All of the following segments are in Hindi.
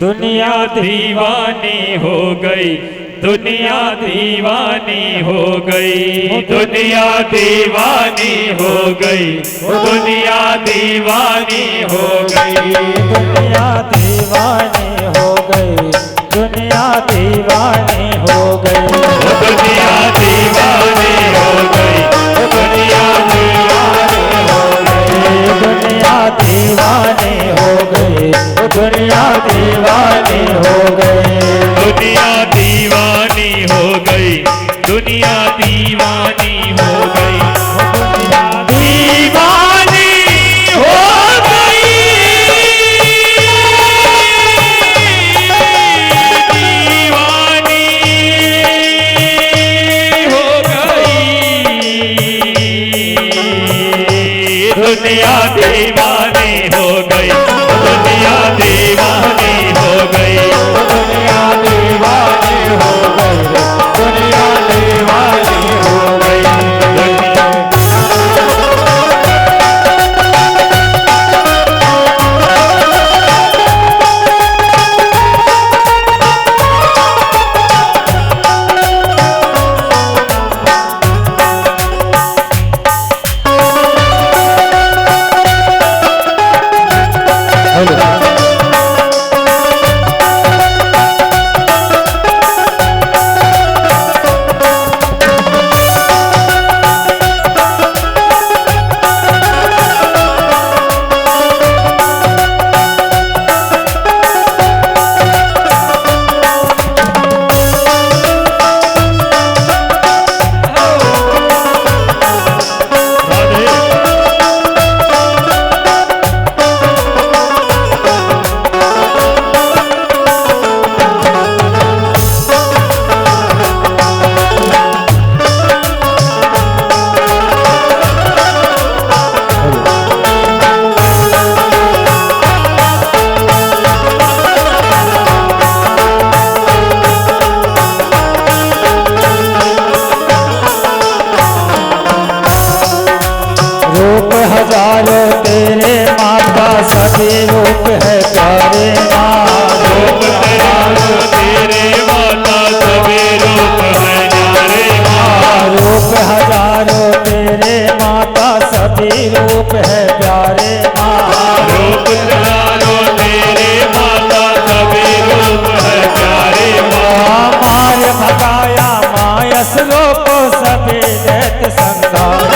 दुनिया दीवानी हो गई, दुनिया दीवानी हो गई, दुनिया दीवानी हो गई, दुनिया दीवानी हो गई, दुनिया दीवानी हो गई, दुनिया दीवानी हो गई, दुनिया दीवानी हो गई, दुनिया दीवानी हो गई, दुनिया दीवानी हो गई, दुनिया दीवानी हो गई, दुनिया दीवानी हो गई, दुनिया दीवानी हो गई, दीवानी हो गई, दीवानी हो गई, दुनिया दीवानी हो गई, दुनिया दीवानी हो गई, दुनिया दीवानी हो गई, दुनिया दीवानी हो गई, रूप हजारों तेरे माता, सभी रूप है प्यारे माँ, रूप हजारों तेरे माता, सभी रूप है प्यारे माँ, रूप हजारों तेरे माता, सभी रूप है प्यारे माँ, रूप हजारों तेरे माता, सभी रूप है प्यारे माँ, मार भगाया मायस को सभी दैत संगार,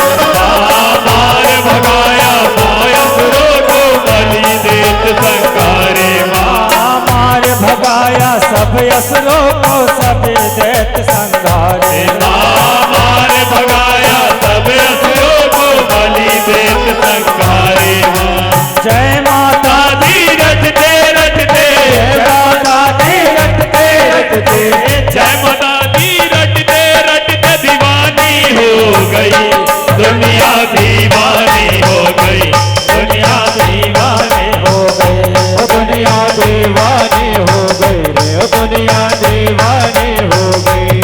मार भगाया मायसुरों को बलि देत संगारे माँ, मार भगाया सब असुरों को सभी दैत संगारे, मार भगाया सब असुरों को बलि देत संगारे माँ, जय माता दी रटते रटते, जय माता दी रटते रटते, जय माता दी रटते रटते दीवानी हो गई, दुनिया दीवानी हो गई, दुनिया दीवानी हो गए दुनिया दीवानी हो गई रे, दुनिया दीवानी हो गई,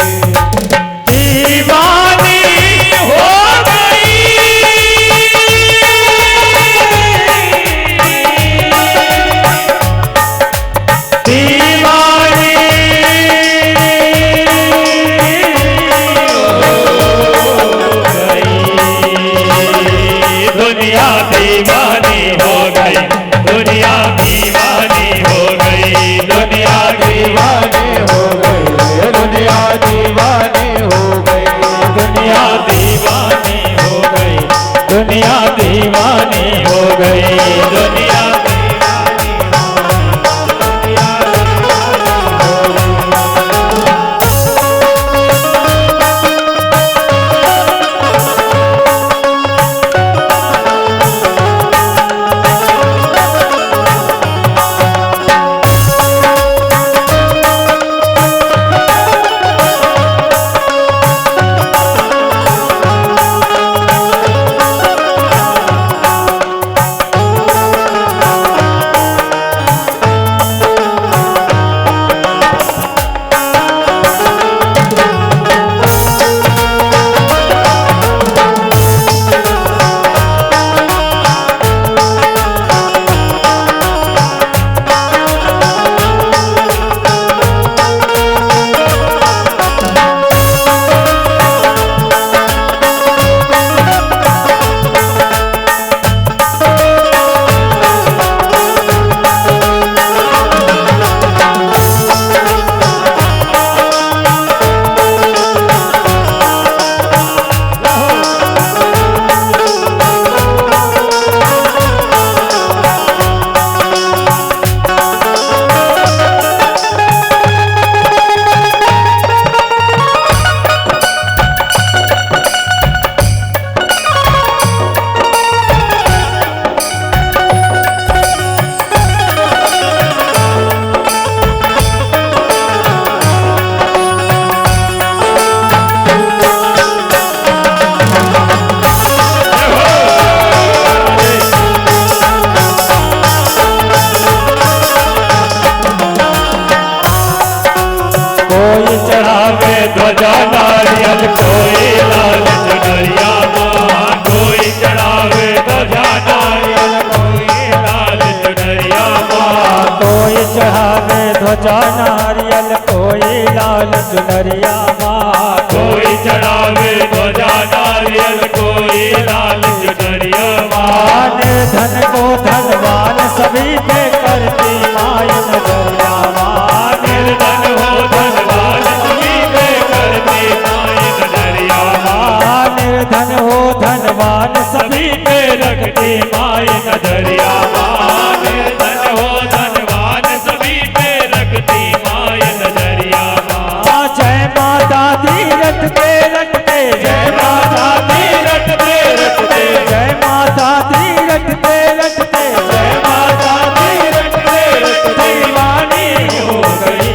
ध्वजा नारियल कोई लाल चुनरिया माँ कोई चढ़ावे ध्वजा नारियल कोई लाल चुनरिया माँ कोई चढ़ावे ध्वजा नारियल कोई लाल चुनरिया माँ कोई चढ़ावे ध्वजा नारियल कोई लाल चुनरिया माँ धन को धनवान सभी पे करती माई नजरिया माँ निर्धन हो धनवान सभी पे करती माई नजरिया माँ निर्धन हो धनवान सभी पे रखती माई नजरिया माँ निर्धन हो धनवान सभी पे रखती माई नजरिया माँ जय माता दी रटते रटते जय माता दी रटते रटते जय माता दी रटते रटते जय माता दी रटते रटते दीवानी हो गई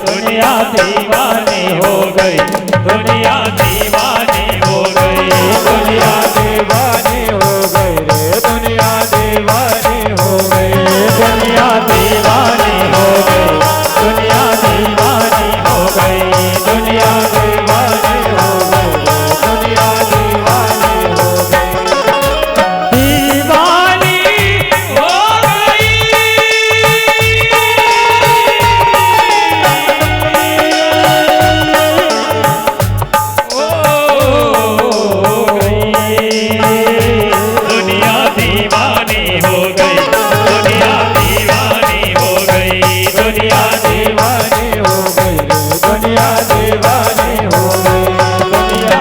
दुनिया दीवानी हो गई दुनिया दीवानी हो गई दुनिया दीवानी हो गई रे दुनिया दीवानी हो गई दुनिया दीवानी हो गई दुनिया दीवानी हो गई दुनिया दीवानी हो गई दुनिया दीवानी हो गई दीवानी हो दुनिया दीवानी हो गई दुनिया दीवानी हो गई दुनिया दीवानी हो गई दुनिया दीवानी हो गई दुनिया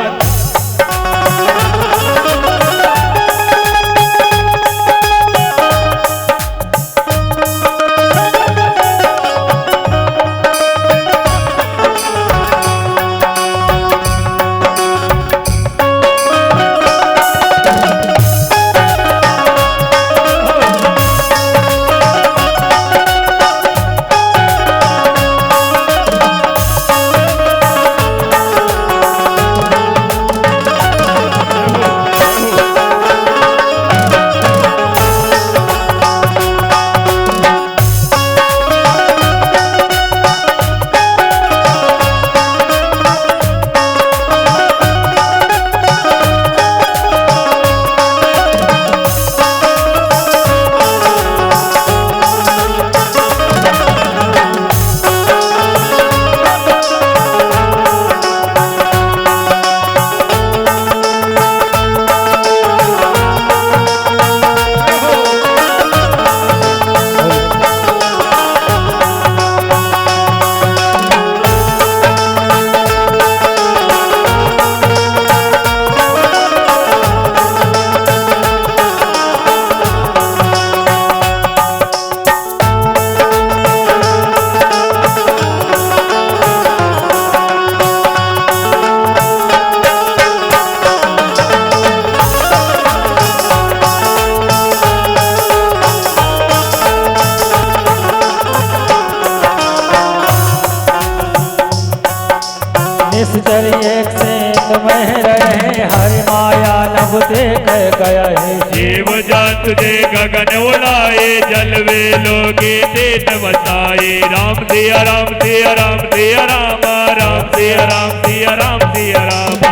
निश्चल एक से तुम्हें रहे हरि माया नभ देख गया है जीव जात दे गगन उड़ाए जलवे लोगे देत बताए राम सिया राम सिया राम सिया राम राम सिया राम सिया राम सिया राम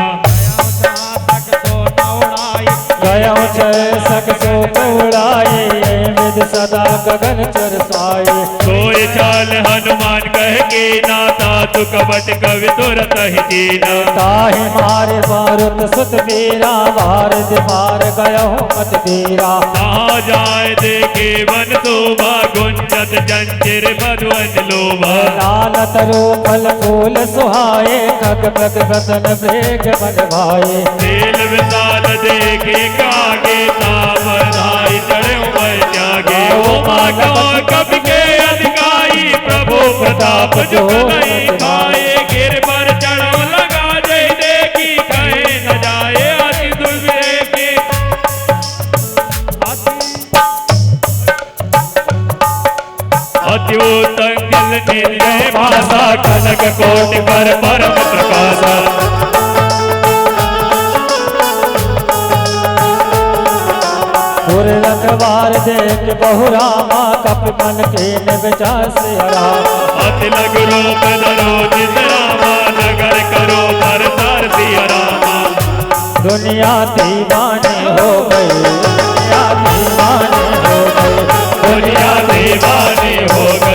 गया सक सो उड़ाए विद सदा गगन चरसाए कोई चाल हनुमान कह के नाता तु कपट कवि तुरत ही जीना ताहि मारे मारुत सुत वीरा भारत मार गयो मत धीरा कहाँ जाए देखे वन शोभा गुंजत जंजिर मधुवन लोभा लाल तरु फल फूल सुहाए खग खग बदन वेग मन भाए तेल विशाल देखे कागे ताप धाई चढ़े उमर जागे ओ माधव कवि के अधिकारी प्रभु प्रताप जो नहीं पाए गिर पर चढ़ो लगा जय देखी कहे न जाए अति दुर्विवेकी अति उत्तम जल निर्जय भाषा कनक कोटि पर परम प्रकाशा रखवार देख बहुरामा कप मन के विचार से हरा अति लघु रूप धरो जिस रामा नगर करो परतार सिया रामा दुनिया दीवाने हो गई, दुनिया दीवाने हो गई, दुनिया दीवानी हो गई